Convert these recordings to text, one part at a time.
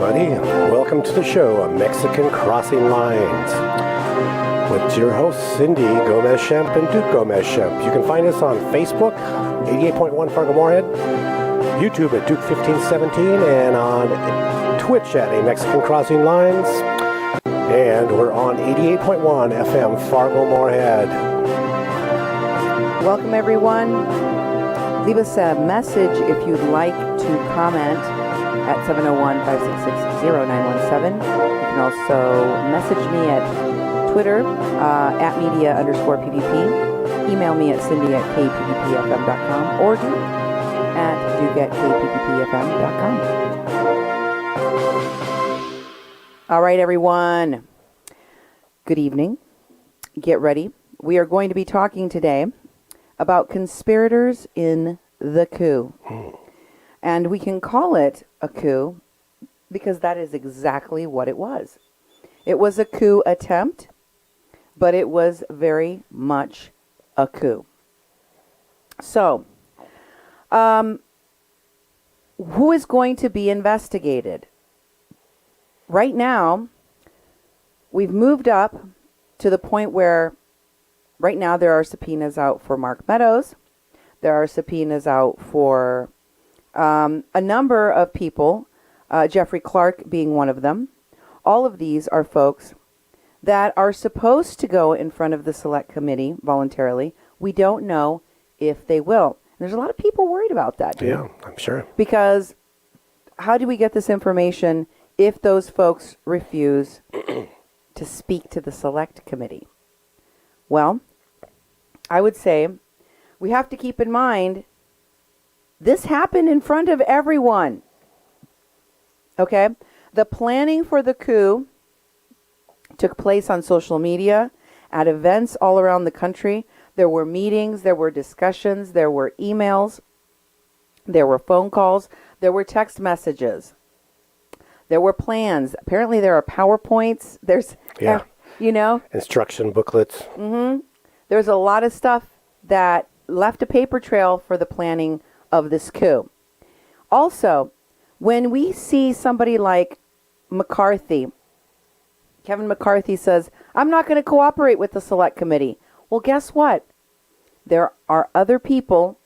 everybody. Welcome to the show, Mexican Crossing Lines, with your hosts, Cindy Gomez-Schempp and Duke Gomez-Schempp. You can find us on Facebook, 88.1 Fargo-Moorhead, YouTube at Duke1517, and on Twitch at A Mexican Crossing Lines. And we're on 88.1 FM Fargo-Moorhead. Welcome, everyone. Leave us a message if you'd like to comment at 701-566-0917. You can also message me at Twitter, at media_PPP. Email me at cindy@kppfm.com or Duke at duke@kppfm.com. All right, everyone. Good evening. Get ready. We are going to be talking today about conspirators in the coup. And we can call it a coup because that is exactly what it was. It was a coup attempt, but it was very much a coup. So, who is going to be investigated? Right now, we've moved up to the point where right now there are subpoenas out for Mark Meadows. There are subpoenas out for a number of people, Jeffrey Clark being one of them. All of these are folks that are supposed to go in front of the select committee voluntarily. We don't know if they will. There's a lot of people worried about that, dude. Yeah, I'm sure. Because how do we get this information if those folks refuse to speak to the select committee? Well, I would say we have to keep in mind this happened in front of everyone. Okay? The planning for the coup took place on social media, at events all around the country. There were meetings, there were discussions, there were emails, there were phone calls, there were text messages. There were plans. Apparently there are PowerPoints. There's, instruction booklets. Mm-hmm. There's a lot of stuff that left a paper trail for the planning of this coup. Also, when we see somebody like McCarthy, Kevin McCarthy says, I'm not going to cooperate with the select committee. Well, guess what? There are other people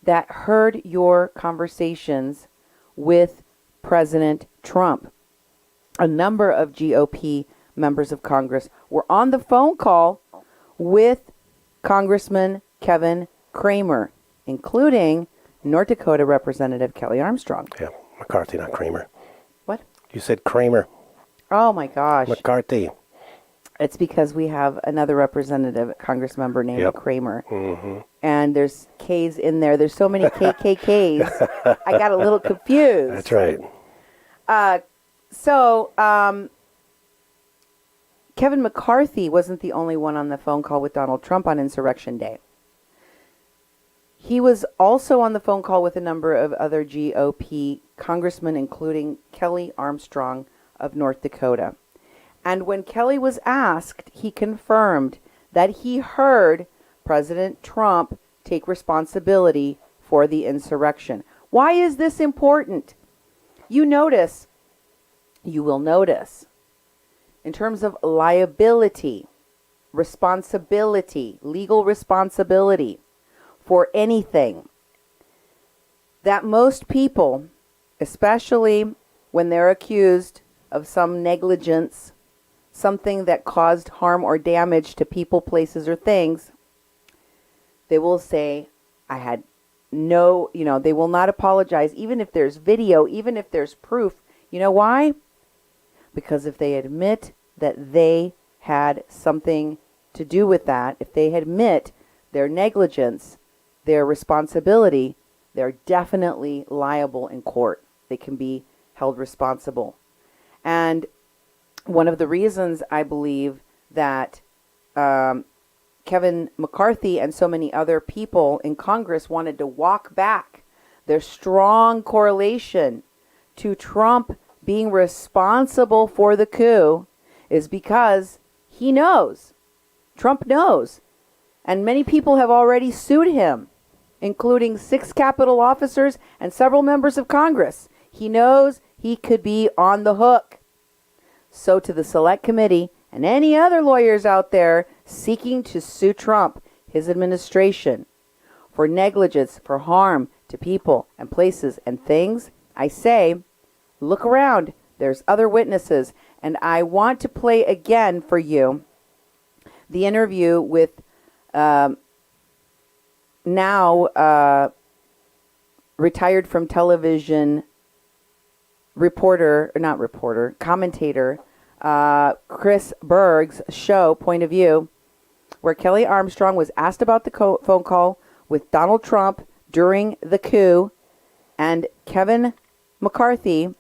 that heard your conversations with President Trump. A number of GOP members of Congress were on the phone call with Congressman Kevin Cramer, including North Dakota Representative Kelly Armstrong. Yeah, McCarthy, not Cramer. What? You said Cramer. Oh, my gosh. McCarthy. It's because we have another representative, congress member named Cramer. Mm-hmm. And there's K's in there. There's so many KKKs. I got a little confused. That's right. So, Kevin McCarthy wasn't the only one on the phone call with Donald Trump on Insurrection Day. He was also on the phone call with a number of other GOP congressmen, including Kelly Armstrong of North Dakota. And when Kelly was asked, he confirmed that he heard President Trump take responsibility for the insurrection. Why is this important? You will notice, in terms of liability, responsibility, legal responsibility for anything, that most people, especially when they're accused of some negligence, something that caused harm or damage to people, places, or things, they will say, I had no, they will not apologize, even if there's video, even if there's proof. You know why? Because if they admit that they had something to do with that, if they admit their negligence, their responsibility, they're definitely liable in court. They can be held responsible. And one of the reasons I believe that Kevin McCarthy and so many other people in Congress wanted to walk back their strong correlation to Trump being responsible for the coup is because he knows. Trump knows. And many people have already sued him, including 6 Capitol officers and several members of Congress. He knows he could be on the hook. So to the Select Committee and any other lawyers out there seeking to sue Trump, his administration, for negligence, for harm to people and places and things, I say, look around. There's other witnesses. And I want to play again for you the interview with now retired from television commentator, Chris Berg's show, Point of View, where Kelly Armstrong was asked about the phone call with Donald Trump during the coup and Kevin McCarthy,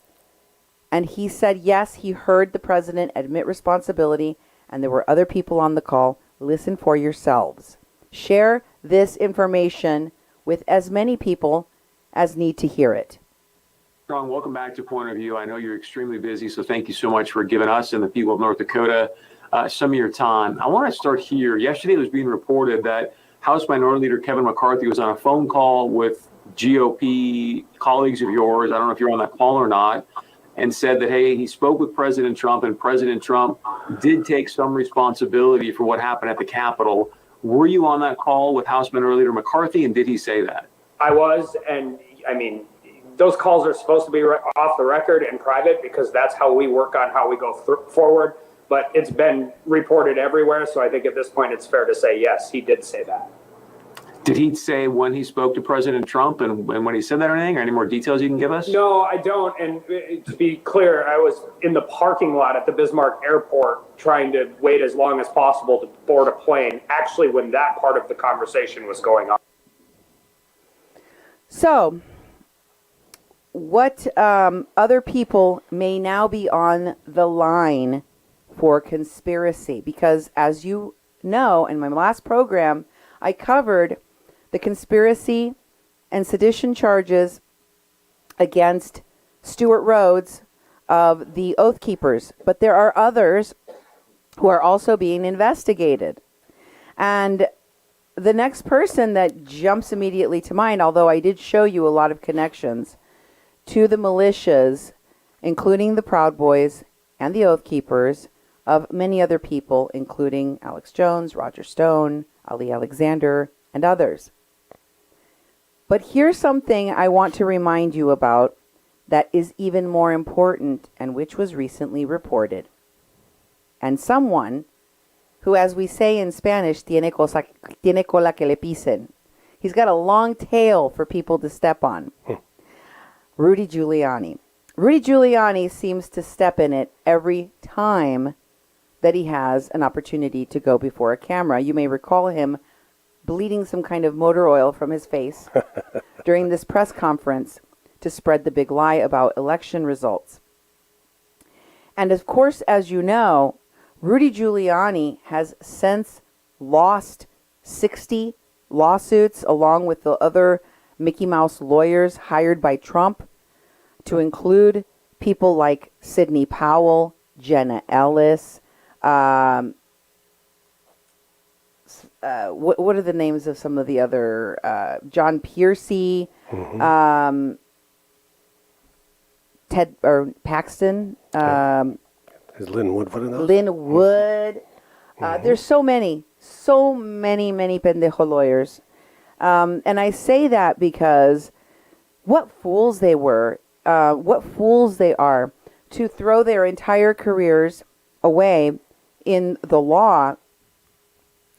and he said, yes, he heard the president admit responsibility, and there were other people on the call. Listen for yourselves. Share this information with as many people as need to hear it. Strong, welcome back to Point of View. I know you're extremely busy, so thank you so much for giving us and the people of North Dakota some of your time. I want to start here. Yesterday it was being reported that House Minority Leader Kevin McCarthy was on a phone call with GOP colleagues of yours. I don't know if you're on that call or not, and said that, hey, he spoke with President Trump, and President Trump did take some responsibility for what happened at the Capitol. Were you on that call with House Minority Leader McCarthy, and did he say that? I was, and I mean, those calls are supposed to be off the record and private because that's how we work on how we go forward. But it's been reported everywhere, so I think at this point it's fair to say, yes, he did say that. Did he say when he spoke to President Trump and when he said that or anything, or any more details you can give us? No, I don't. And to be clear, I was in the parking lot at the Bismarck Airport trying to wait as long as possible to board a plane, actually when that part of the conversation was going on. So, what other people may now be on the line for conspiracy? Because as you know, in my last program, I covered the conspiracy and sedition charges against Stuart Rhodes of the Oath Keepers. But there are others who are also being investigated. And the next person that jumps immediately to mind, although I did show you a lot of connections to the militias, including the Proud Boys and the Oath Keepers, of many other people, including Alex Jones, Roger Stone, Ali Alexander, and others. But here's something I want to remind you about that is even more important and which was recently reported. And someone who, as we say in Spanish, tiene cola que le pisen. He's got a long tail for people to step on. Rudy Giuliani. Rudy Giuliani seems to step in it every time that he has an opportunity to go before a camera. You may recall him bleeding some kind of motor oil from his face during this press conference to spread the big lie about election results. And of course, as you know, Rudy Giuliani has since lost 60 lawsuits along with the other Mickey Mouse lawyers hired by Trump, to include people like Sidney Powell, Jenna Ellis. What are the names of some of the other? John Piercy, Ted or Paxton. Is Lynn Wood one of those? Lynn Wood. There's so many pendejo lawyers. And I say that because what fools they were, what fools they are to throw their entire careers away in the law.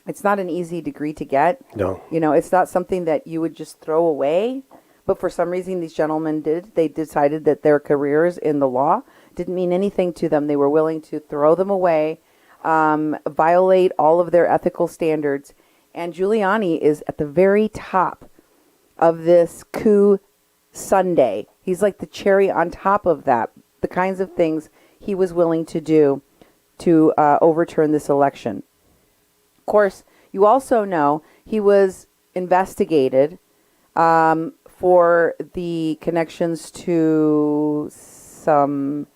It's not an easy degree to get. No. You know, it's not something that you would just throw away. But for some reason, these gentlemen did. They decided that their careers in the law didn't mean anything to them. They were willing to throw them away, violate all of their ethical standards. And Giuliani is at the very top of this coup sundae. He's like the cherry on top of that, the kinds of things he was willing to do to overturn this election. Of course, you also know he was investigated for the connections to some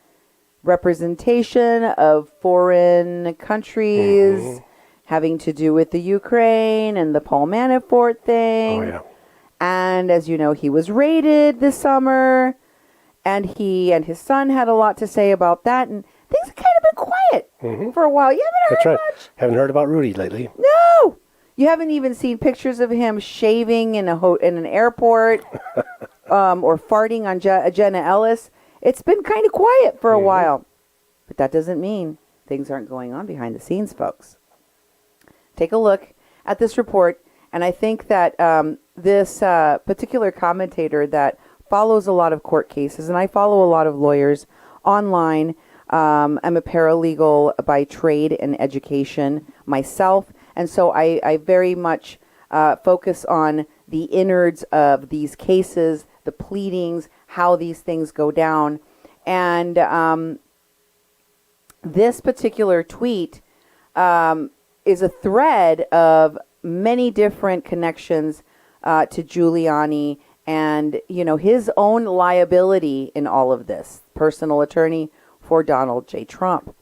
representation of foreign countries having to do with the Ukraine and the Paul Manafort thing. Oh, yeah. And as you know, he was raided this summer. And he and his son had a lot to say about that, and things have kind of been quiet for a while. You haven't That's heard right. much? Haven't heard about Rudy lately. No! You haven't even seen pictures of him shaving in in an airport or farting on Jenna Ellis. It's been kind of quiet for a while. But that doesn't mean things aren't going on behind the scenes, folks. Take a look at this report, and I think that this particular commentator that follows a lot of court cases, and I follow a lot of lawyers online. I'm a paralegal by trade and education myself, and so I very much focus on the innards of these cases, the pleadings, how these things go down. And this particular tweet is a thread of many different connections to Giuliani and, his own liability in all of this, personal attorney for Donald J. Trump.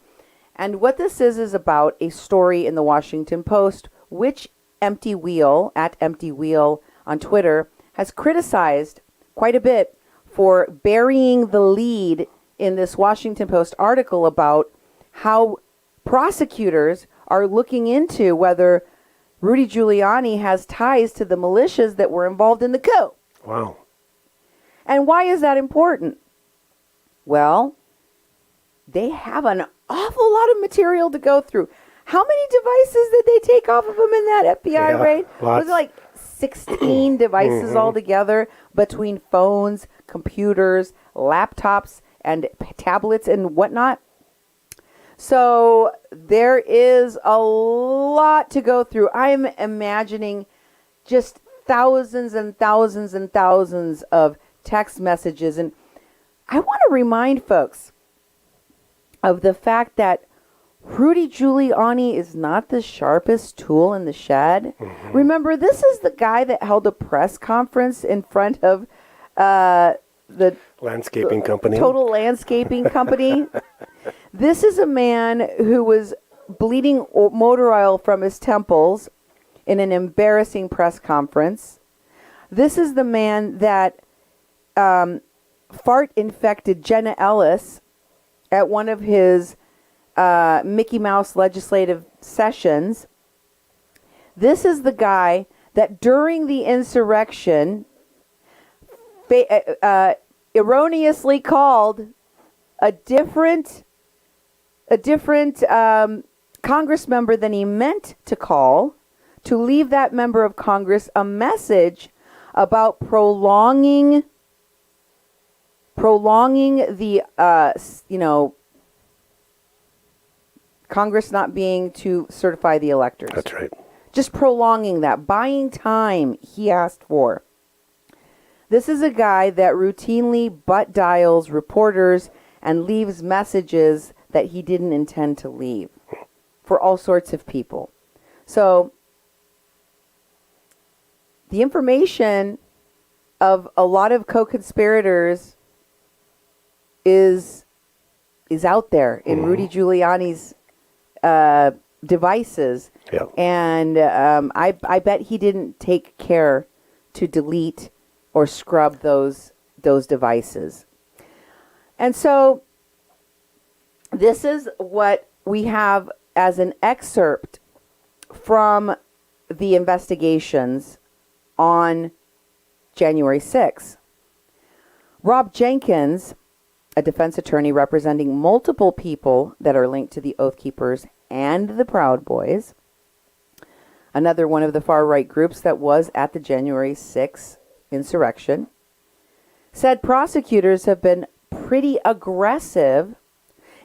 And what this is about a story in the Washington Post, which Empty Wheel, at Empty Wheel on Twitter, has criticized quite a bit for burying the lead in this Washington Post article about how prosecutors are looking into whether Rudy Giuliani has ties to the militias that were involved in the coup. Wow. And why is that important? Well, they have an awful lot of material to go through. How many devices did they take off of him in that FBI raid? Lots. Was it like 16 devices altogether between phones, computers, laptops, and tablets and whatnot? So there is a lot to go through. I'm imagining just thousands and thousands and thousands of text messages. And I want to remind folks of the fact that Rudy Giuliani is not the sharpest tool in the shed. Remember, this is the guy that held a press conference in front of the Landscaping company. Total Landscaping Company. This is a man who was bleeding motor oil from his temples in an embarrassing press conference. This is the man that fart infected Jenna Ellis at one of his Mickey Mouse legislative sessions. This is the guy that during the insurrection erroneously called a different Congress member than he meant to call, to leave that member of Congress a message about prolonging the Congress not being to certify the electors. That's right. Just prolonging that, buying time he asked for. This is a guy that routinely butt dials reporters and leaves messages that he didn't intend to leave for all sorts of people. So the information of a lot of co-conspirators is out there in Rudy Giuliani's devices. Yeah. And I bet he didn't take care to delete or scrub those devices. And so this is what we have as an excerpt from the investigations on January 6th. Rob Jenkins, a defense attorney representing multiple people that are linked to the Oath Keepers and the Proud Boys, another one of the far-right groups that was at the January 6th insurrection, said prosecutors have been pretty aggressive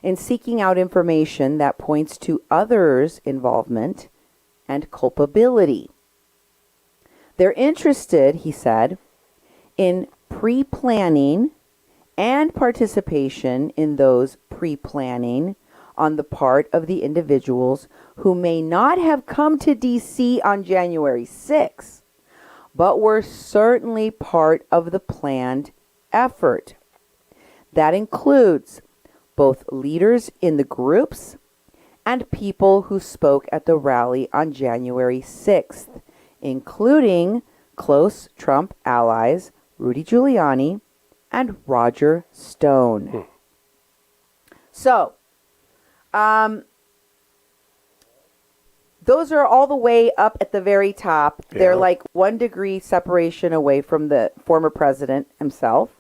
in seeking out information that points to others' involvement and culpability. They're interested, he said, in pre-planning and participation in those pre-planning on the part of the individuals who may not have come to D.C. on January 6th, but were certainly part of the planned effort. That includes both leaders in the groups and people who spoke at the rally on January 6th, including close Trump allies Rudy Giuliani and Roger Stone. So, those are all the way up at the very top. Yeah. They're like 1 degree separation away from the former president himself.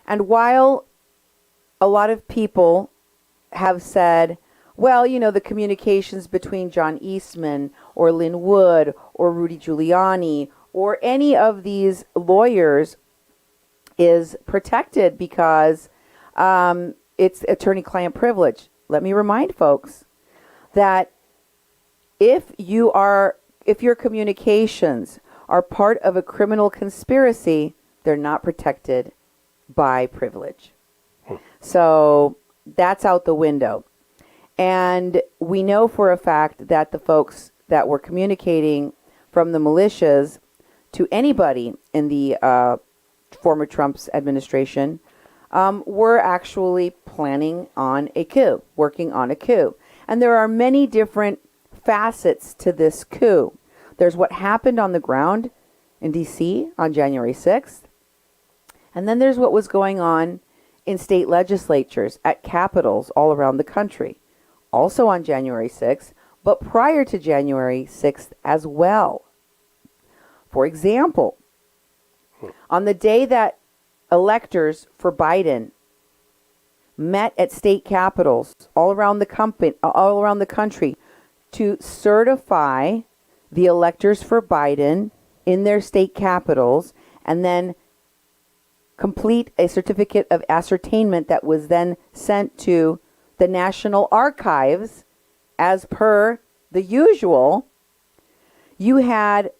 And while a lot of people have said, well, you know, the communications between John Eastman or Lynn Wood or Rudy Giuliani or any of these lawyers is protected because it's attorney-client privilege. Let me remind folks that if your communications are part of a criminal conspiracy, they're not protected by privilege. So that's out the window. And we know for a fact that the folks that were communicating from the militias to anybody in the former Trump's administration were actually planning on a coup, working on a coup. And there are many different facets to this coup. There's what happened on the ground in D.C. on January 6th. And then there's what was going on in state legislatures, at capitals all around the country, also on January 6th, but prior to January 6th as well. For example, on the day that electors for Biden met at state capitals all around the country to certify the electors for Biden in their state capitals and then complete a certificate of ascertainment that was then sent to the National Archives as per the usual, you had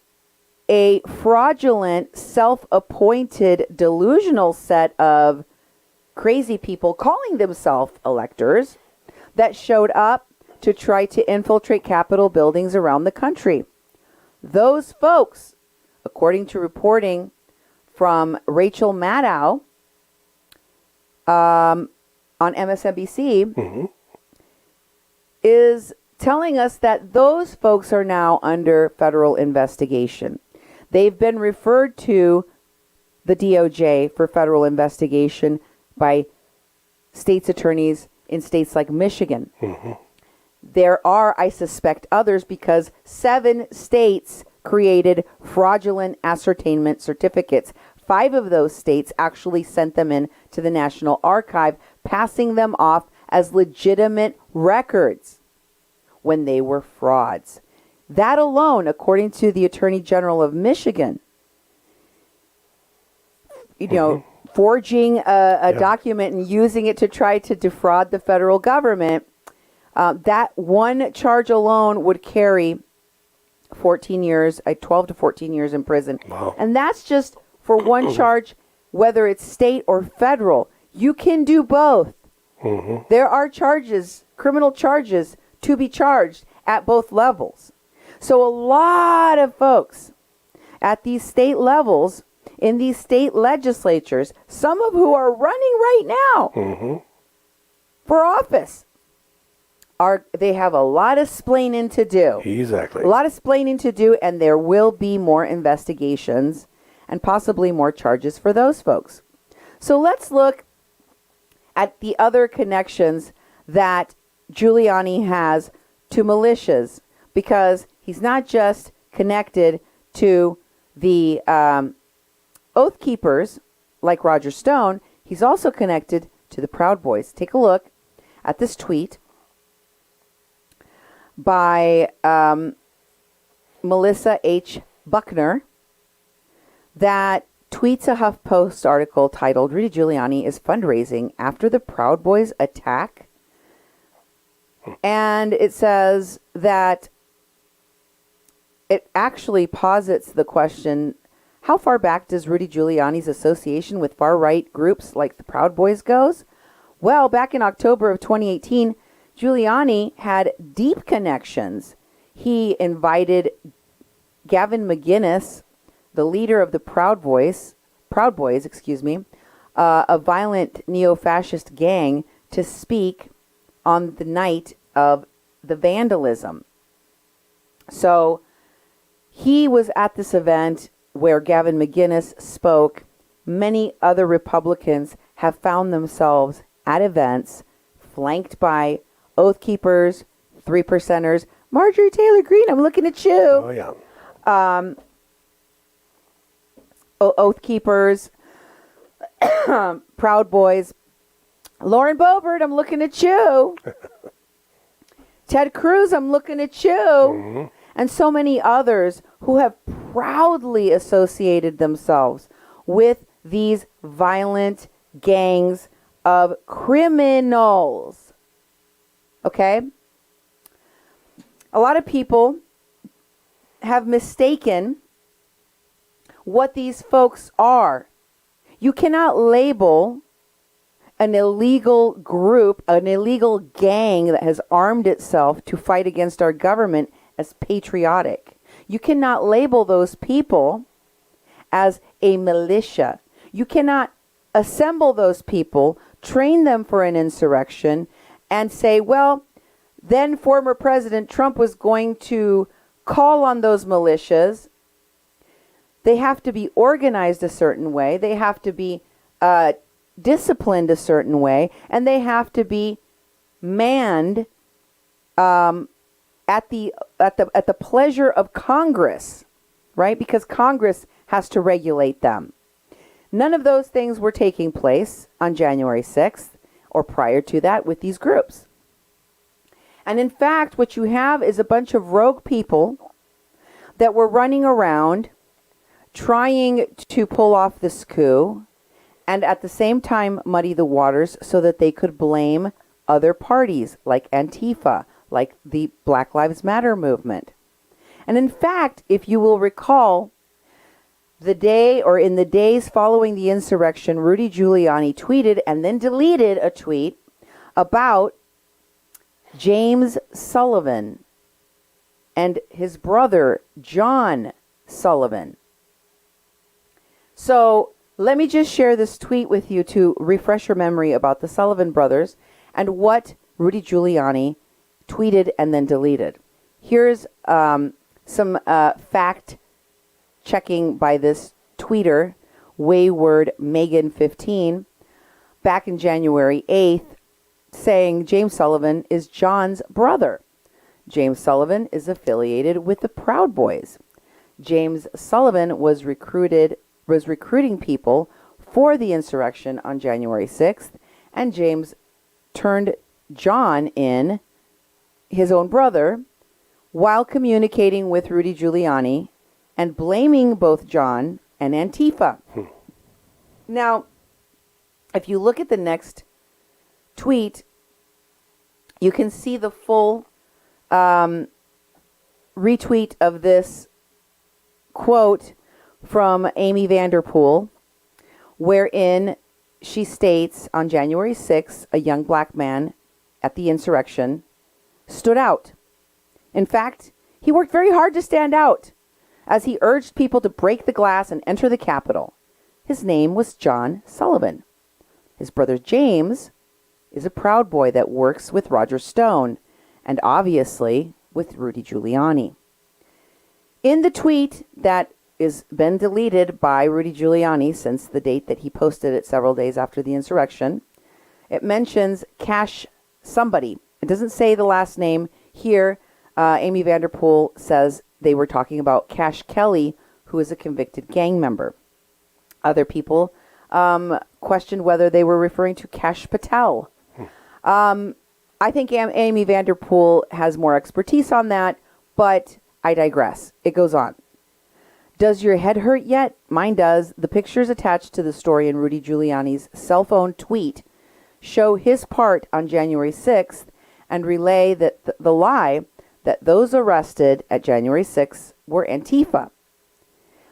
a fraudulent, self-appointed, delusional set of crazy people calling themselves electors that showed up to try to infiltrate Capitol buildings around the country. Those folks, according to reporting from Rachel Maddow on MSNBC, is telling us that those folks are now under federal investigation. They've been referred to the DOJ for federal investigation by state's attorneys in states like Michigan. There are, I suspect, others because 7 states created fraudulent ascertainment certificates. 5 of those states actually sent them in to the National Archive, passing them off as legitimate records when they were frauds. That alone, according to the Attorney General of Michigan, forging a document and using it to try to defraud the federal government, that one charge alone would carry 14 years, 12 to 14 years in prison. Wow. And that's just for one charge, whether it's state or federal. You can do both. There are charges, criminal charges, to be charged at both levels. So a lot of folks at these state levels, in these state legislatures, some of who are running right now for office, they have a lot of splaining to do. Exactly. A lot of splaining to do, and there will be more investigations and possibly more charges for those folks. So let's look at the other connections that Giuliani has to militias, because he's not just connected to the Oath Keepers like Roger Stone, he's also connected to the Proud Boys. Take a look at this tweet by Melissa H. Buckner that tweets a HuffPost article titled "Rudy Giuliani is fundraising after the Proud Boys attack." And it says that it actually posits the question, how far back does Rudy Giuliani's association with far-right groups like the Proud Boys goes? Well, back in October of 2018, Giuliani had deep connections. He invited Gavin McInnes, the leader of the Proud Boys, a violent neo-fascist gang, to speak on the night of the vandalism. So he was at this event where Gavin McInnes spoke, many other Republicans have found themselves at events flanked by Oath Keepers, 3%ers. Marjorie Taylor Greene, I'm looking at you. Oh, yeah. Oath Keepers, Proud Boys. Lauren Boebert, I'm looking at you. Ted Cruz, I'm looking at you. Mm-hmm. And so many others who have proudly associated themselves with these violent gangs of criminals. Okay? A lot of people have mistaken what these folks are. You cannot label an illegal group, an illegal gang that has armed itself to fight against our government as patriotic. You cannot label those people as a militia. You cannot assemble those people, train them for an insurrection, and say, well, then former President Trump was going to call on those militias. They have to be organized a certain way. They have to be disciplined a certain way, and they have to be manned at the pleasure of Congress, right? Because Congress has to regulate them. None of those things were taking place on January 6th or prior to that with these groups. And in fact, what you have is a bunch of rogue people that were running around trying to pull off this coup and at the same time muddy the waters so that they could blame other parties like Antifa, like the Black Lives Matter movement. And in fact, if you will recall, the day or in the days following the insurrection, Rudy Giuliani tweeted and then deleted a tweet about James Sullivan and his brother, John Sullivan. So let me just share this tweet with you to refresh your memory about the Sullivan brothers and what Rudy Giuliani tweeted and then deleted. Here's some fact checking by this tweeter, Wayward Megan 15, back in January 8th, saying James Sullivan is John's brother. James Sullivan is affiliated with the Proud Boys. James Sullivan was recruiting people for the insurrection on January 6th, and James turned John in, his own brother, while communicating with Rudy Giuliani and blaming both John and Antifa. Now, if you look at the next tweet, you can see the full retweet of this quote from Amy Vanderpool, wherein she states on January 6th, a young black man at the insurrection stood out. In fact, he worked very hard to stand out as he urged people to break the glass and enter the Capitol. His name was John Sullivan. His brother James is a Proud Boy that works with Roger Stone and obviously with Rudy Giuliani. In the tweet that is been deleted by Rudy Giuliani since the date that he posted it several days after the insurrection, it mentions Cash somebody. It doesn't say the last name. Here, Amy Vanderpool says they were talking about Cash Kelly, who is a convicted gang member. Other people questioned whether they were referring to Cash Patel. I think Amy Vanderpool has more expertise on that, but I digress. It goes on. Does your head hurt yet? Mine does. The pictures attached to the story in Rudy Giuliani's cell phone tweet show his part on January 6th and relay that the lie that those arrested at January 6th were Antifa.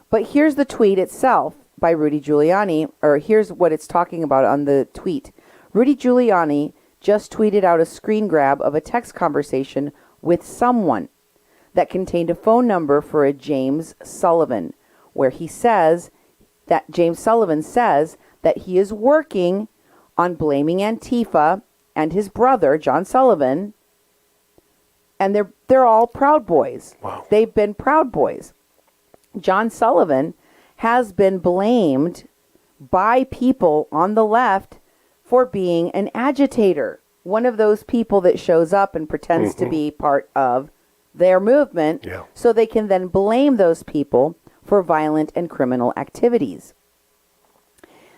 But here's the tweet itself by Rudy Giuliani, or here's what it's talking about on the tweet. Rudy Giuliani just tweeted out a screen grab of a text conversation with someone that contained a phone number for a James Sullivan, where he says that James Sullivan says that he is working on blaming Antifa and his brother, John Sullivan, and they're all Proud Boys. Wow. They've been Proud Boys. John Sullivan has been blamed by people on the left for being an agitator. One of those people that shows up and pretends to be part of their movement, so they can then blame those people for violent and criminal activities.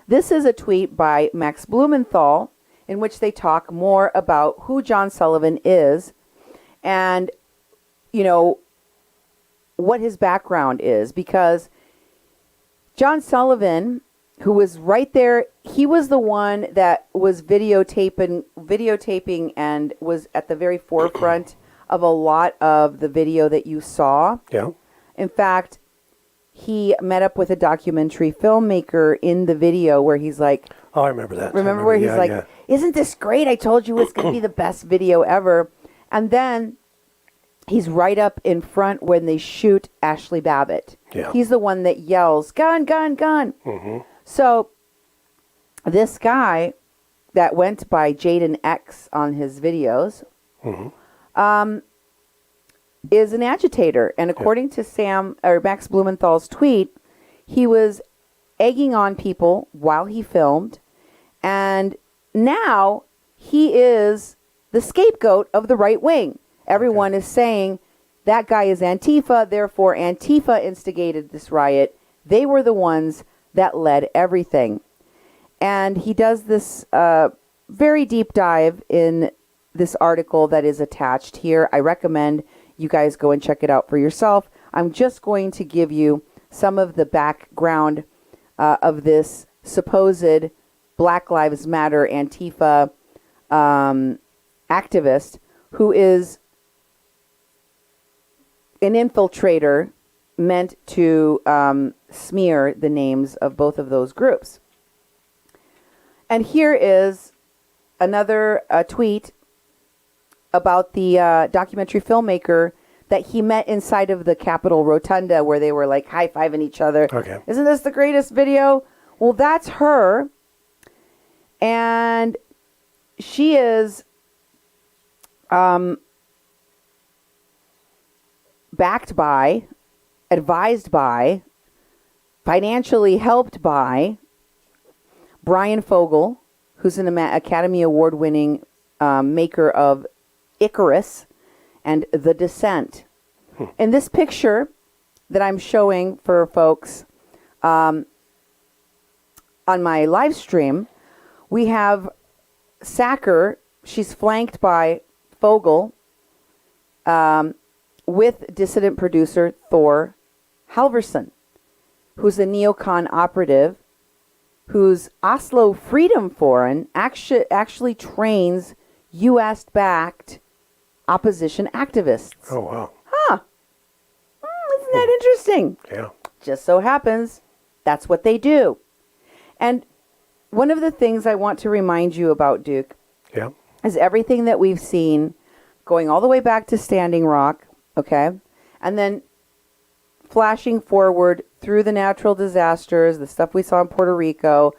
This is a tweet by Max Blumenthal in which they talk more about who John Sullivan is and, you know, what his background is. Because John Sullivan, who was right there, he was the one that was videotaping and was at the very forefront of a lot of the video that you saw. Yeah. In fact, he met up with a documentary filmmaker in the video where he's like, oh, I remember that. Remember where he's like, isn't this great? I told you it's going to be the best video ever. And then he's right up in front when they shoot Ashley Babbitt. Yeah. He's the one that yells, gun, gun, gun. So this guy that went by Jaden X on his videos is an agitator. And according to Max Blumenthal's tweet, he was egging on people while he filmed. And now he is the scapegoat of the right wing. Everyone is saying that guy is Antifa, therefore Antifa instigated this riot. They were the ones that led everything. And he does this very deep dive in this article that is attached here. I recommend you guys go and check it out for yourself. I'm just going to give you some of the background of this supposed Black Lives Matter Antifa activist who is an infiltrator meant to smear the names of both of those groups. And here is another tweet about the documentary filmmaker that he met inside of the Capitol Rotunda where they were like high-fiving each other. Okay. Isn't this the greatest video? Well, that's her. And she is backed by, advised by, financially helped by Brian Fogel, who's an Academy Award-winning maker of Icarus and The Descent. In this picture that I'm showing for folks on my live stream, we have Sacker. She's flanked by Fogel with dissident producer Thor Halvorson, who's a neocon operative whose Oslo Freedom Forum actually trains U.S.-backed opposition activists. Oh, wow. Isn't that interesting? Yeah. Just so happens that's what they do. And one of the things I want to remind you about, Duke, is everything that we've seen going all the way back to Standing Rock, okay? And then flashing forward through the natural disasters, the stuff we saw in Puerto Rico,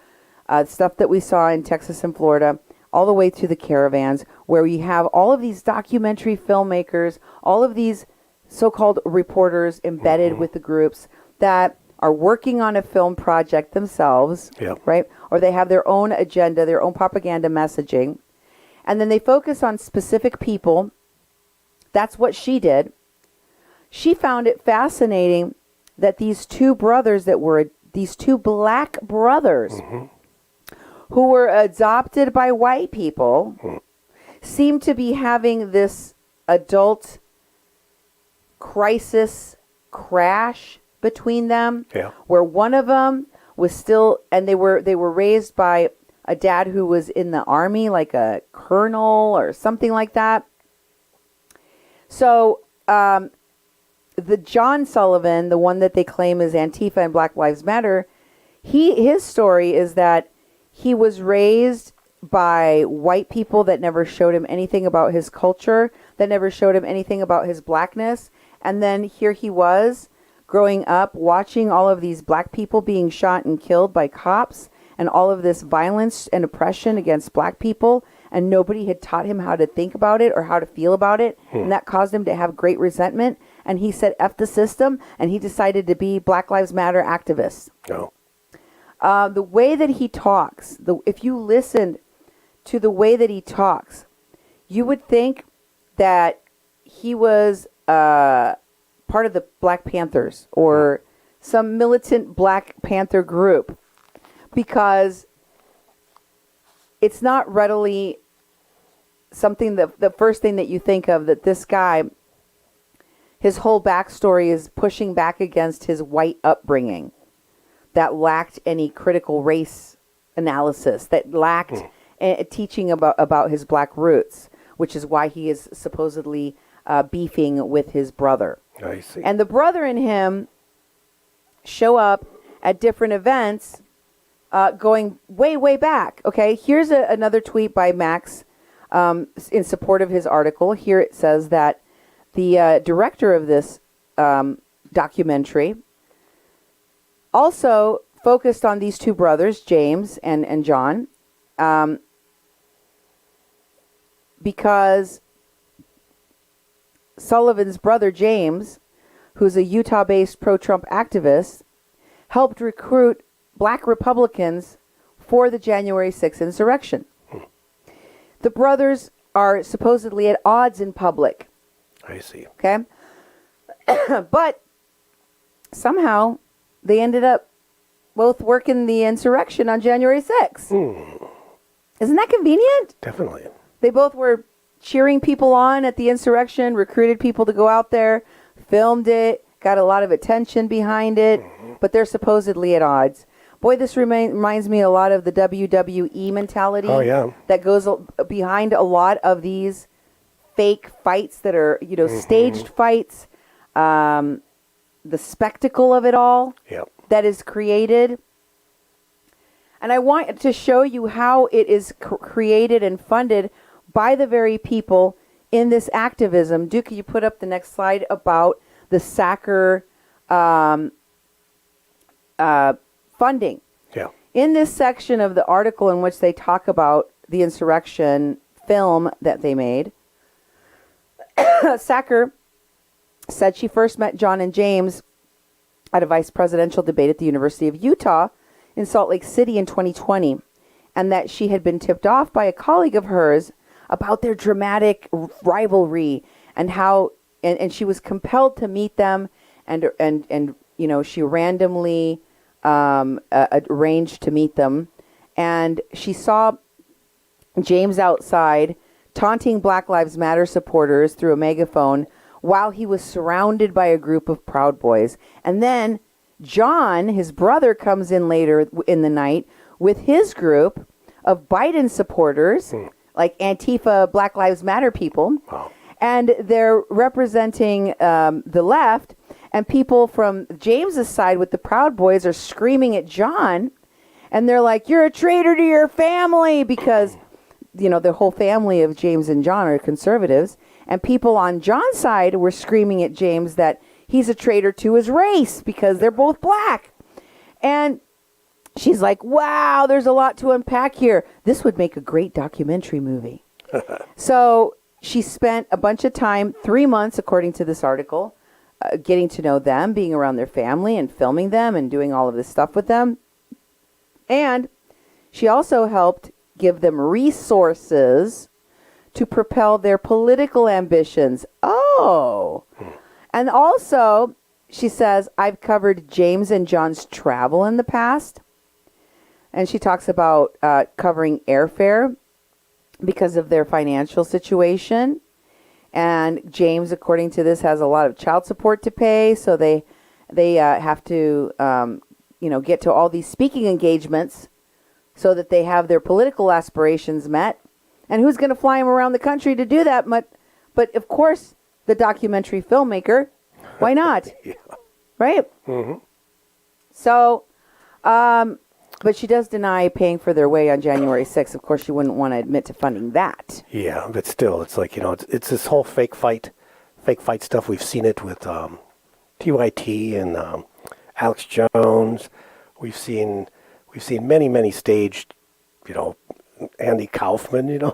stuff that we saw in Texas and Florida, all the way to the caravans, where we have all of these documentary filmmakers, all of these so-called reporters embedded with the groups that are working on a film project themselves, right? Or they have their own agenda, their own propaganda messaging. And then they focus on specific people. That's what she did. She found it fascinating that these two brothers that were, these two black brothers who were adopted by white people seemed to be having this adult crisis crash between them, where one of them was still, and they were raised by a dad who was in the army, like a colonel or something like that. So the John Sullivan, the one that they claim is Antifa and Black Lives Matter, his story is that he was raised by white people that never showed him anything about his culture, that never showed him anything about his blackness. And then here he was growing up watching all of these black people being shot and killed by cops and all of this violence and oppression against black people. And nobody had taught him how to think about it or how to feel about it. And that caused him to have great resentment. And he said, F the system. And he decided to be Black Lives Matter activist. The way that he talks, if you listened to the way that he talks, you would think that he was part of the Black Panthers or some militant Black Panther group, because it's not readily something that the first thing that you think of, that this guy, his whole backstory is pushing back against his white upbringing that lacked any critical race analysis, that lacked teaching about his Black roots, which is why he is supposedly beefing with his brother. I see. And the brother and him show up at different events going way, way back. Okay, here's another tweet by Max in support of his article. Here it says that the director of this documentary also focused on these two brothers, James and John, because Sullivan's brother, James, who's a Utah-based pro-Trump activist, helped recruit Black Republicans for the January 6th insurrection. The brothers are supposedly at odds in public. I see. Okay? But somehow they ended up both working the insurrection on January 6th. Isn't that convenient? Definitely. They both were cheering people on at the insurrection, recruited people to go out there, filmed it, got a lot of attention behind it, but they're supposedly at odds. Boy, this reminds me a lot of the WWE mentality that goes behind a lot of these fake fights that are, staged fights, the spectacle of it all that is created. And I want to show you how it is created and funded by the very people in this activism. Duke, you put up the next slide about the Sacker funding. Yeah. In this section of the article in which they talk about the insurrection film that they made, Sacker said she first met John and James at a vice presidential debate at the University of Utah in Salt Lake City in 2020, and that she had been tipped off by a colleague of hers about their dramatic rivalry and how, and she was compelled to meet them, and she randomly arranged to meet them, and she saw James outside taunting Black Lives Matter supporters through a megaphone while he was surrounded by a group of Proud Boys. And then John, his brother, comes in later in the night with his group of Biden supporters, like Antifa, Black Lives Matter people. Wow. And they're representing the left, and people from James's side with the Proud Boys are screaming at John, and they're like, "You're a traitor to your family," because, the whole family of James and John are conservatives, and people on John's side were screaming at James that he's a traitor to his race because they're both black. And she's like, wow, there's a lot to unpack here. This would make a great documentary movie. So she spent a bunch of time, 3 months, according to this article, getting to know them, being around their family and filming them and doing all of this stuff with them. And she also helped give them resources to propel their political ambitions. Oh. And also, she says, I've covered James and John's travel in the past. And she talks about covering airfare because of their financial situation. And James, according to this, has a lot of child support to pay. So they have to, get to all these speaking engagements so that they have their political aspirations met. And who's going to fly him around the country to do that? But of course, the documentary filmmaker. Why not? Yeah. Right? Mm-hmm. So, but she does deny paying for their way on January 6th. Of course, she wouldn't want to admit to funding that. Yeah, but still, it's like, it's this whole fake fight stuff. We've seen it with TYT and Alex Jones. We've seen many staged, Andy Kaufman,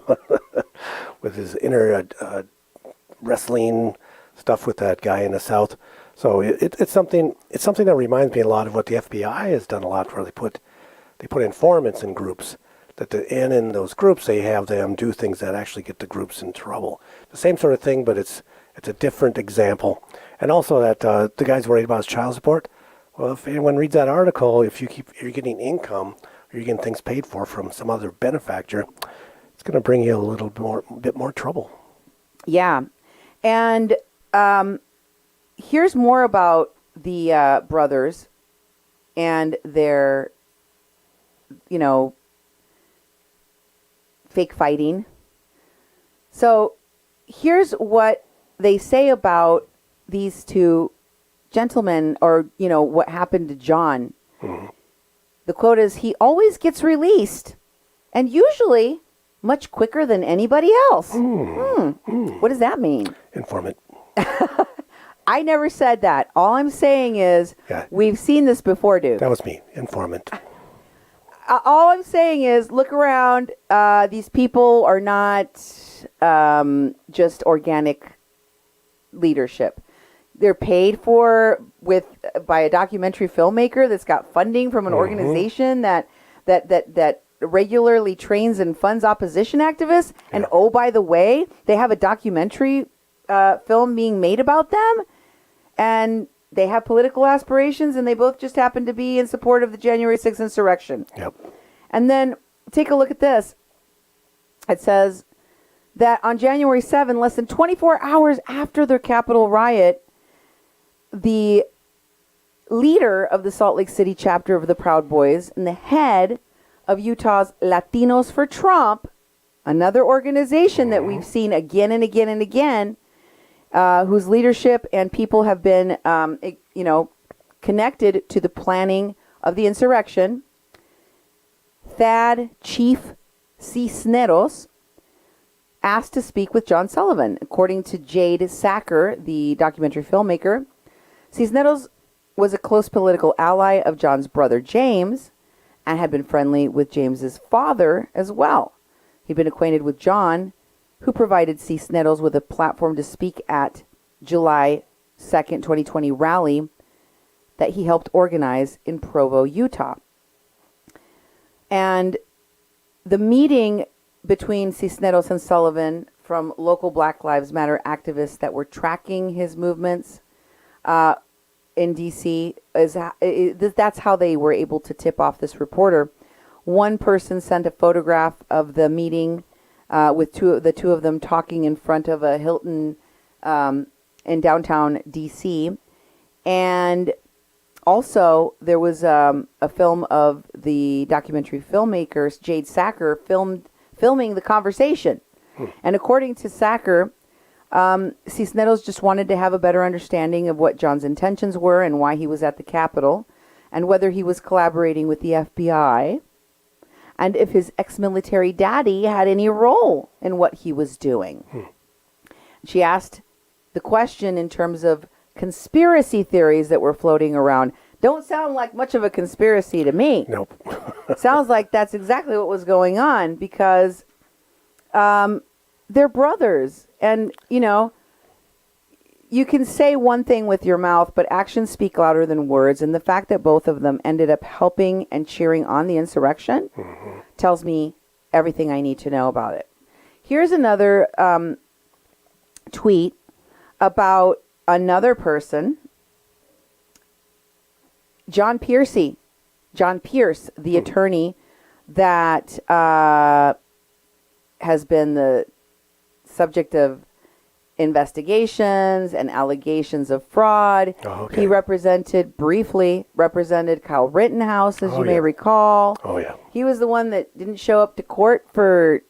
with his inner wrestling stuff with that guy in the South. So it's something that reminds me a lot of what the FBI has done a lot, where they put they put informants in groups. In those groups, they have them do things that actually get the groups in trouble. The same sort of thing, but it's a different example. And also that the guy's worried about his child support. Well, if anyone reads that article, if you're getting income or you're getting things paid for from some other benefactor, it's going to bring you a bit more trouble. Yeah. And here's more about the brothers and their, fake fighting. So here's what they say about these two gentlemen, or, what happened to John. Mm-hmm. The quote is, "He always gets released, and usually much quicker than anybody else." What does that mean? Informant. I never said that. All I'm saying is, we've seen this before, dude. That was me. Informant. All I'm saying is, look around. These people are not just organic leadership. They're paid for by a documentary filmmaker that's got funding from an organization that regularly trains and funds opposition activists. Yeah. And oh, by the way, they have a documentary film being made about them, and they have political aspirations, and they both just happen to be in support of the January 6th insurrection. Yep. And then take a look at this. It says that on January 7, less than 24 hours after the Capitol riot, the leader of the Salt Lake City chapter of the Proud Boys and the head of Utah's Latinos for Trump, another organization that we've seen again and again and again, whose leadership and people have been, connected to the planning of the insurrection, Thad Chief Cisneros, asked to speak with John Sullivan. According to Jade Sacker, the documentary filmmaker, Cisneros was a close political ally of John's brother James and had been friendly with James's father as well. He'd been acquainted with John, who provided Cisneros with a platform to speak at July 2nd, 2020 rally that he helped organize in Provo, Utah. And the meeting between Cisneros and Sullivan from local Black Lives Matter activists that were tracking his movements in D.C., that's how they were able to tip off this reporter. One person sent a photograph of the meeting with the two of them talking in front of a Hilton in downtown D.C. And also, there was a film of the documentary filmmakers, Jade Sacker, filming the conversation. And according to Sacker, Cisneros just wanted to have a better understanding of what John's intentions were and why he was at the Capitol, and whether he was collaborating with the FBI, and if his ex-military daddy had any role in what he was doing. She asked the question in terms of conspiracy theories that were floating around. Don't sound like much of a conspiracy to me. Nope. Sounds like that's exactly what was going on, because they're brothers. And, you can say one thing with your mouth, but actions speak louder than words. And the fact that both of them ended up helping and cheering on the insurrection tells me everything I need to know about it. Here's another tweet about another person, John Pierce, the attorney that has been the subject of investigations and allegations of fraud. Oh, okay. He briefly represented Kyle Rittenhouse, as you may recall. Oh, yeah. He was the one that didn't show up to court for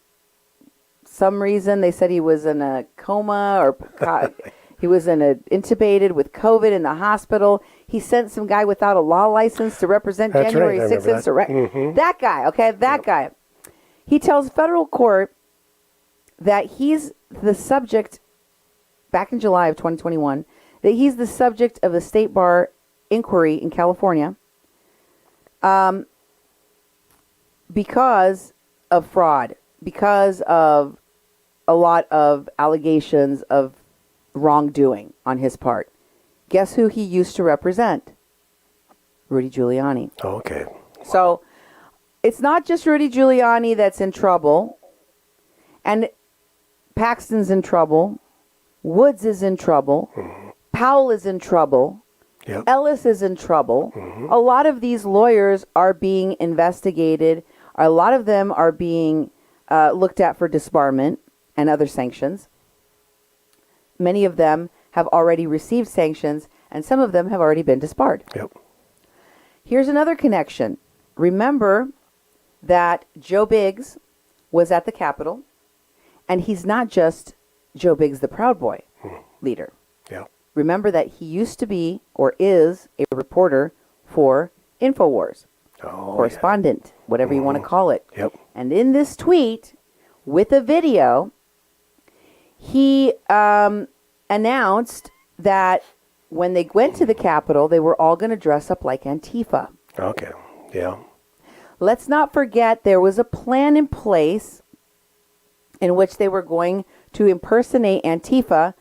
some reason. They said he was in a coma, or he was intubated with COVID in the hospital. He sent some guy without a law license to represent January 6th insurrection. That guy, okay, that guy. He tells federal court that he's the subject, back in July of 2021, that he's the subject of a state bar inquiry in California because of fraud, because of a lot of allegations of wrongdoing on his part. Guess who he used to represent? Rudy Giuliani. Oh, okay. So it's not just Rudy Giuliani that's in trouble, and Paxton's in trouble, Woods is in trouble, Powell is in trouble, Yep. Ellis is in trouble. A lot of these lawyers are being investigated. A lot of them are being looked at for disbarment and other sanctions. Many of them have already received sanctions, and some of them have already been disbarred. Yep. Here's another connection. Remember that Joe Biggs was at the Capitol, and he's not just Joe Biggs, the Proud Boy leader. Yeah. Remember that he used to be, or is, a reporter for InfoWars, correspondent, whatever you want to call it. Yep. And in this tweet, with a video, he announced that when they went to the Capitol, they were all going to dress up like Antifa. Okay. Yeah. Let's not forget there was a plan in place in which they were going to impersonate Antifa.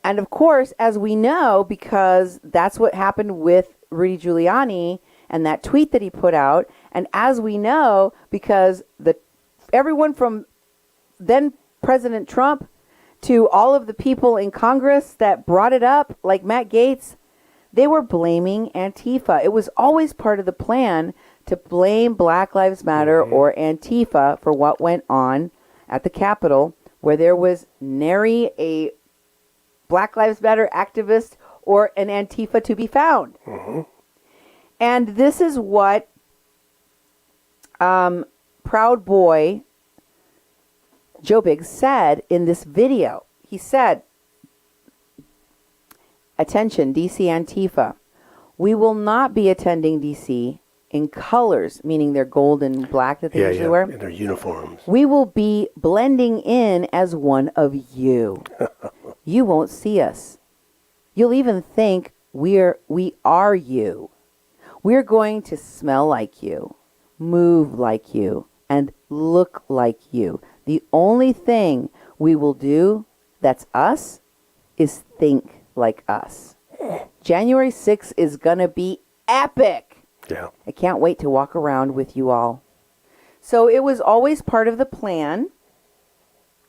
And of course, as we know, because that's what happened with Rudy Giuliani and that tweet that he put out, and as we know, because everyone from then President Trump to all of the people in Congress that brought it up, like Matt Gaetz, they were blaming Antifa. It was always part of the plan to blame Black Lives Matter or Antifa for what went on at the Capitol, where there was nary a Black Lives Matter activist or an Antifa to be found. And this is what Proud Boy Joe Biggs said in this video. He said, attention, DC Antifa. We will not be attending DC in colors, meaning their gold and black that they usually wear. In their uniforms. We will be blending in as one of you. You won't see us. You'll even think we are you. We're going to smell like you, move like you, and look like you. The only thing we will do that's us is think like us. January 6th is going to be epic. Yeah. I can't wait to walk around with you all. So it was always part of the plan,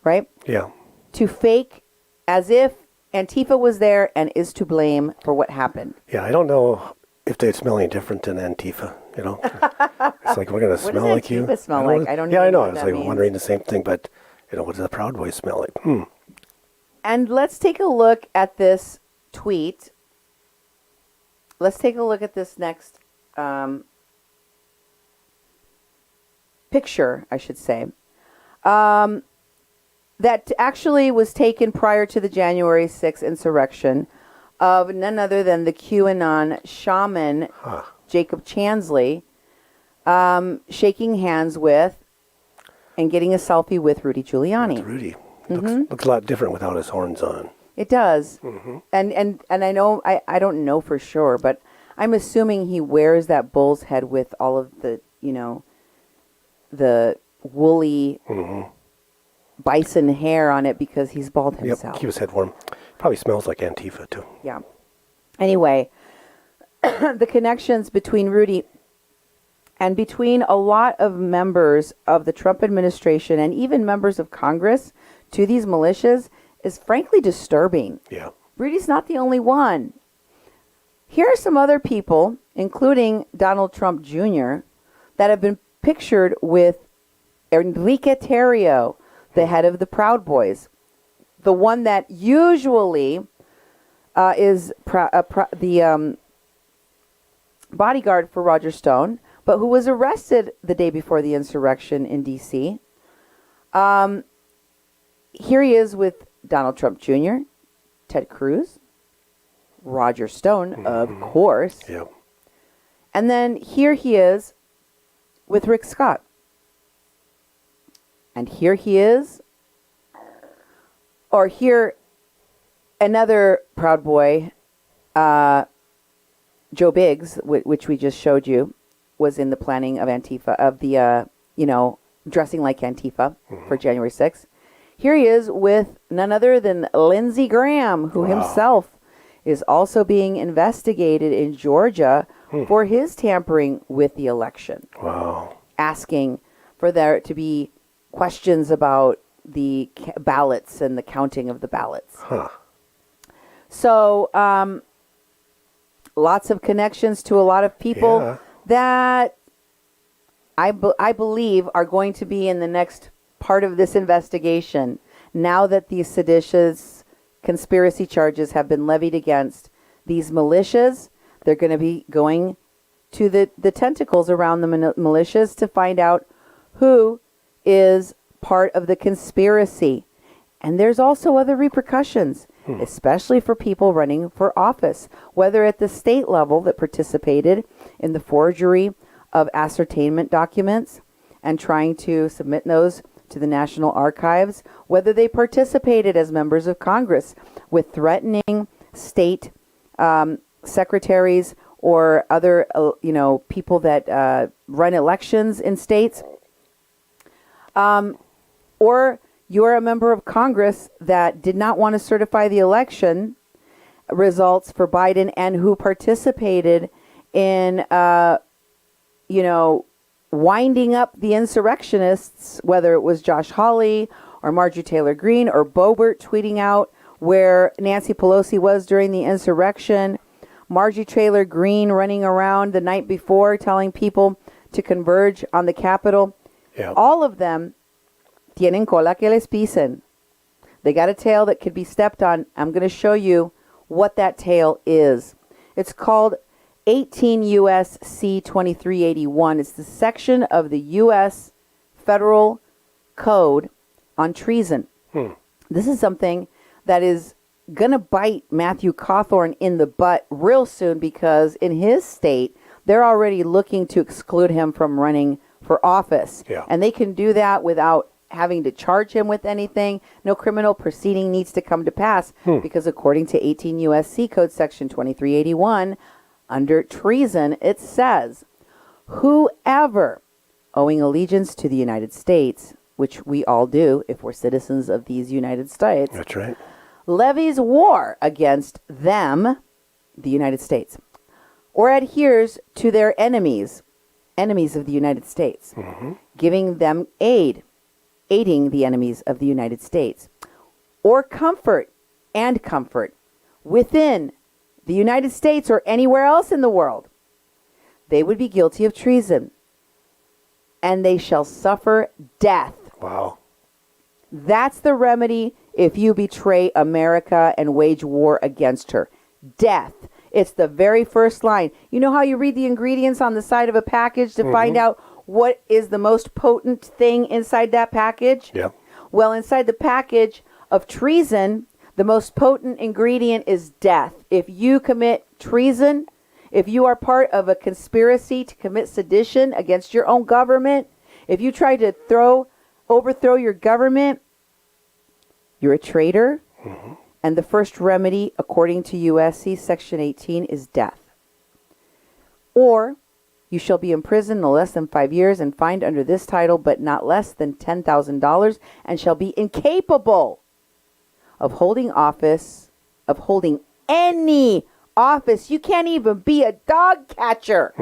right? Yeah. To fake as if Antifa was there and is to blame for what happened. Yeah, I don't know if they smell any different than Antifa, you know? It's like, we're going to smell like you. What does Antifa smell like? I don't Yeah, even I know. know I what was that like means. wondering the same thing, but, you know, what does the Proud Boy smell like? And let's take a look at this tweet. Let's take a look at this next picture, I should say. That actually was taken prior to the January 6th insurrection of none other than the QAnon shaman, Jacob Chansley, shaking hands with and getting a selfie with Rudy Giuliani. It's Rudy. Looks a lot different without his horns on. It does. And I know, I don't know for sure, but I'm assuming he wears that bull's head with all of the, you know, the woolly bison hair on it because he's bald himself. Yep, keep his head warm. Probably smells like Antifa, too. Yeah. Anyway, the connections between Rudy and between a lot of members of the Trump administration and even members of Congress to these militias is frankly disturbing. Yeah. Rudy's not the only one. Here are some other people, including Donald Trump Jr., that have been pictured with Enrique Tarrio, the head of the Proud Boys, the one that usually is the bodyguard for Roger Stone, but who was arrested the day before the insurrection in D.C. Here he is with Donald Trump Jr., Ted Cruz, Roger Stone, of course. Yep. And then here he is with Rick Scott. And here he is, or here another Proud Boy, Joe Biggs, which we just showed you, was in the planning of Antifa, of the, dressing like Antifa for January 6th. Here he is with none other than Lindsey Graham, who himself is also being investigated in Georgia for his tampering with the election. Wow. asking for there to be questions about the ballots and the counting of the ballots. Huh. So, lots of connections to a lot of people that I believe are going to be in the next part of this investigation. Now that these seditious conspiracy charges have been levied against these militias, they're going to be going to the tentacles around the militias to find out who is part of the conspiracy. And there's also other repercussions, especially for people running for office, whether at the state level that participated in the forgery of ascertainment documents and trying to submit those to the National Archives, whether they participated as members of Congress with threatening state secretaries or other, people that run elections in states, or you're a member of Congress that did not want to certify the election results for Biden and who participated in, winding up the insurrectionists, whether it was Josh Hawley or Marjorie Taylor Greene or Boebert tweeting out where Nancy Pelosi was during the insurrection, Marjorie Taylor Greene running around the night before telling people to converge on the Capitol. Yeah. All of them tienen cola que les pisen. They got a tail that could be stepped on. I'm going to show you what that tail is. It's called 18 U.S.C. 2381. It's the section of the U.S. Federal Code on treason. This is something that is going to bite Matthew Cawthorn in the butt real soon, because in his state, they're already looking to exclude him from running for office. Yeah. And they can do that without having to charge him with anything. No criminal proceeding needs to come to pass, because according to 18 U.S.C. Code Section 2381, under treason, it says, whoever owing allegiance to the United States, which we all do if we're citizens of these United States, That's right. levies war against them, the United States, or adheres to their enemies of the United States, giving them aiding the enemies of the United States, or comfort within the United States or anywhere else in the world, they would be guilty of treason, and they shall suffer death. Wow. That's the remedy if you betray America and wage war against her. Death. It's the very first line. You know how you read the ingredients on the side of a package to find out what is the most potent thing inside that package? Yeah. Well, inside the package of treason, the most potent ingredient is death. If you commit treason, if you are part of a conspiracy to commit sedition against your own government, if you try to overthrow your government, you're a traitor. And the first remedy, according to USC Section 18, is death. Or you shall be imprisoned no less than 5 years and fined under this title, but not less than $10,000, and shall be incapable of holding any office. You can't even be a dog catcher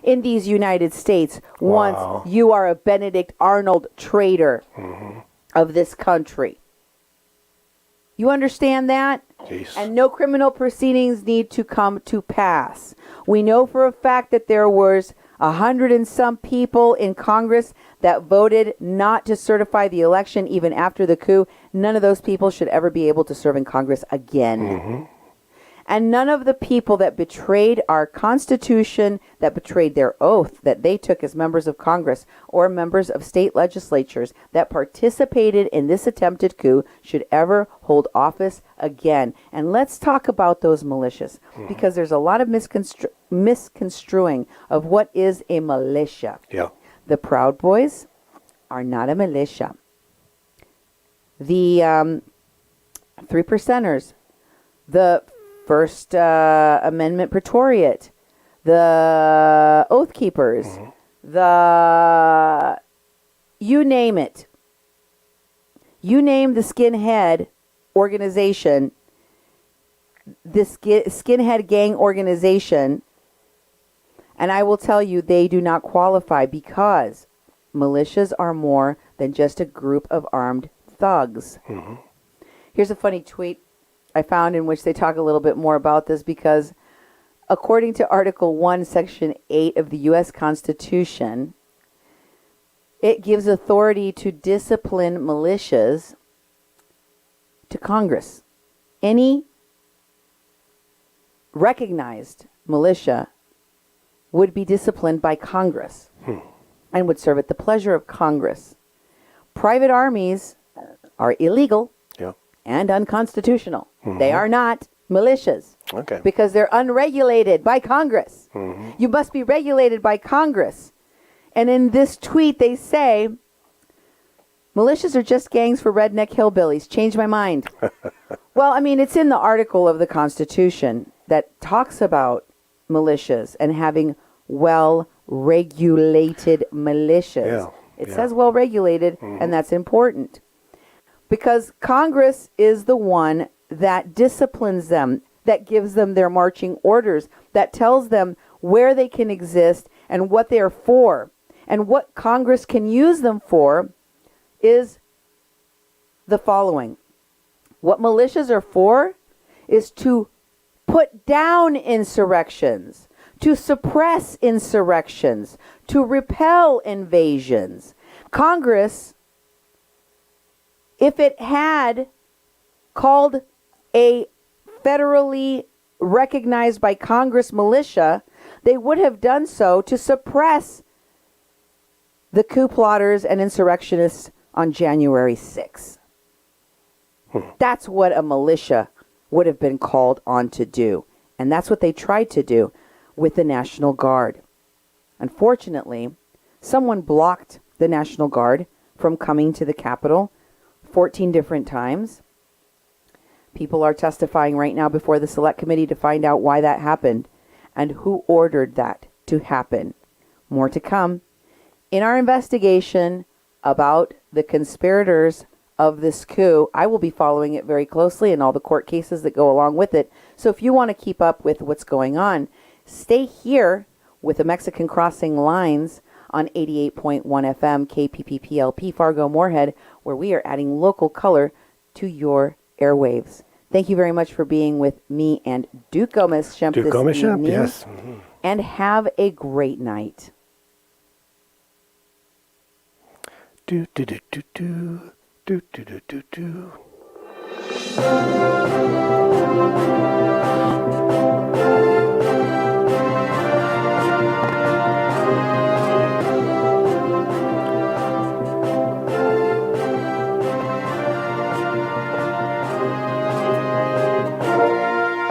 in these United States once you are a Benedict Arnold traitor of this country. You understand that? Jeez. And no criminal proceedings need to come to pass. We know for a fact that there was 100 and some people in Congress that voted not to certify the election even after the coup. None of those people should ever be able to serve in Congress again. And none of the people that betrayed our Constitution, that betrayed their oath that they took as members of Congress or members of state legislatures that participated in this attempted coup should ever hold office again. And let's talk about those militias, because there's a lot of misconstruing of what is a militia. Yeah. The Proud Boys are not a militia. The Three Percenters, the First Amendment Praetoriat, the Oath Keepers, you name it. You name the skinhead organization, the skinhead gang organization, and I will tell you they do not qualify, because militias are more than just a group of armed thugs. Mm-hmm. Here's a funny tweet I found in which they talk a little bit more about this, because according to Article 1, Section 8 of the U.S. Constitution, it gives authority to discipline militias to Congress. Any recognized militia would be disciplined by Congress and would serve at the pleasure of Congress. Private armies are illegal and unconstitutional. They are not militias because they're unregulated by Congress. You must be regulated by Congress. And in this tweet, they say, militias are just gangs for redneck hillbillies. Change my mind. Well, I mean, it's in the article of the Constitution that talks about militias and having well-regulated militias. It says well-regulated, and that's important. Because Congress is the one that disciplines them, that gives them their marching orders, that tells them where they can exist and what they're for. And what Congress can use them for is the following. What militias are for is to put down insurrections, to suppress insurrections, to repel invasions. Congress, if it had called a federally recognized by Congress militia, they would have done so to suppress the coup plotters and insurrectionists on January 6th. That's what a militia would have been called on to do. And that's what they tried to do with the National Guard. Unfortunately, someone blocked the National Guard from coming to the Capitol 14 different times. People are testifying right now before the Select Committee to find out why that happened and who ordered that to happen. More to come. In our investigation about the conspirators of this coup, I will be following it very closely and all the court cases that go along with it. So if you want to keep up with what's going on, stay here with the Mexican Crossing Lines on 88.1 FM KPPP-LP Fargo-Moorhead, where we are adding local color to your airwaves. Thank you very much for being with me and Duke Gomez-Schempp this evening. Yes. And have a great night. Do do do do do do do do do do.